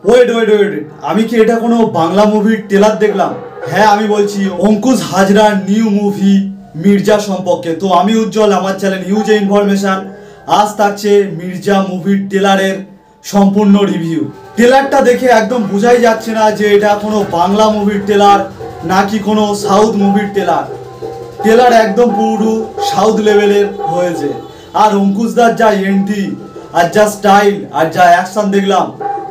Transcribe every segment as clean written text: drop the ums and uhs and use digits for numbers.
Wait wait wait, আমি কি এটা কোনো বাংলা মুভির ট্রেলার দেখলাম? হ্যাঁ, আমি বলছি অঙ্কুশ হাজরার নিউ মুভি মির্জা সম্পর্কে। তো আমি উজ্জ্বল, আমার চ্যানেল নিউজ ইনফরমেশন। আজ থাকছে মির্জা মুভির ট্রেলারের সম্পূর্ণ রিভিউ। ট্রেলারটা দেখে একদম বোঝাই যাচ্ছে না যে এটা কোনো বাংলা মুভির ট্রেলার নাকি কোনো সাউথ মুভির ট্রেলার। ট্রেলার একদম পুরো সাউথ লেভেলের হয়েছে। আর অঙ্কুশদার যা এন্ট্রি আর যা স্টাইল আর যা অ্যাকশন দেখলাম,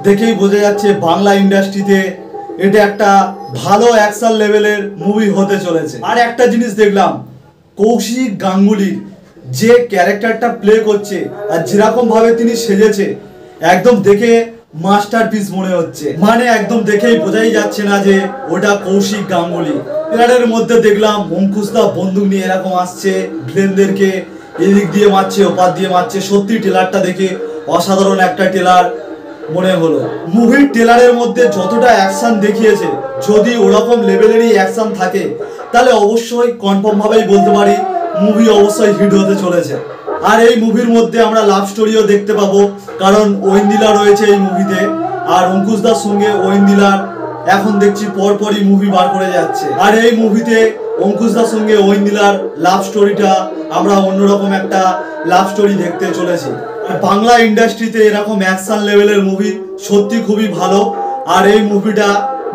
দেখেই বোঝা যাচ্ছে বাংলা ইন্ডাস্ট্রিতে এটা একটা ভালো অ্যাকশন লেভেলের মুভি হতে চলেছে। আর একটা জিনিস দেখলাম, কৌশিক গাঙ্গুলির যে ক্যারেক্টারটা প্লে করছে আর যেরকম ভাবে তিনি সেজেছে, একদম দেখে মাস্টারপিস মনে হচ্ছে। মানে একদম দেখেই বোঝাই যাচ্ছে না যে ওটা কৌশিক গাঙ্গুলি। ট্রেলারের মধ্যে দেখলাম অঙ্কুশদা বন্দুক নিয়ে এরকম আসছে, ভিলেনদেরকে এদিক দিয়ে মারছে, ওপার দিয়ে মারছে। সত্যি ট্রেলারটা দেখে অসাধারণ একটা ট্রেলার মনে হলো। মুভির ট্রেলারের মধ্যে যতটা অ্যাকশন দেখিয়েছে, যদি ওরকম লেভেলেরই অ্যাকশন থাকে তাহলে অবশ্যই কনফার্ম ভাবেই বলতে পারি মুভি অবশ্যই হিট হতে চলেছে। আর এই মুভির মধ্যে আমরা লাভ স্টোরিও দেখতে পাবো, কারণ ঐন্দিলা রয়েছে এই মুভিতে। আর অঙ্কুশদার সঙ্গে ঐন্দিলার এখন দেখছি পরপরই মুভি বার করে যাচ্ছে। আর এই মুভিতে অঙ্কুশদার সঙ্গে ঐন্দিলার লাভ স্টোরিটা আমরা অন্যরকম একটা লাভ স্টোরি দেখতে চলেছি। বাংলা ইন্ডাস্ট্রিতে এরকম অ্যাকশন লেভেলের মুভি সত্যি খুবই ভালো। আর এই মুভিটা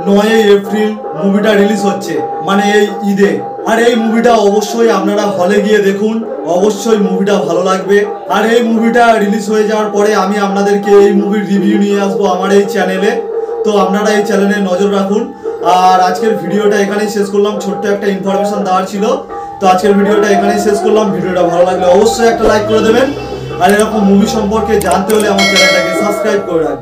9 এপ্রিল মুভিটা রিলিজ হচ্ছে, মানে এই ঈদে। আর এই মুভিটা অবশ্যই আপনারা হলে গিয়ে দেখুন, অবশ্যই মুভিটা ভালো লাগবে। আর এই মুভিটা রিলিজ হয়ে যাওয়ার পরে আমি আপনাদেরকে এই মুভির রিভিউ নিয়ে আসবো আমার এই চ্যানেলে। তো আপনারা এই চ্যানেলে নজর রাখুন। আর আজকের ভিডিওটা এখানেই শেষ করলাম, ছোট্ট একটা ইনফরমেশন দেওয়ার ছিল। তো আজকের ভিডিওটা এখানেই শেষ করলাম। ভিডিওটা ভালো লাগলে অবশ্যই একটা লাইক করে দেবেন। আর এরকম মুভি সম্পর্কে জানতে হলে আমার চ্যানেলটাকে সাবস্ক্রাইব করে রাখবেন।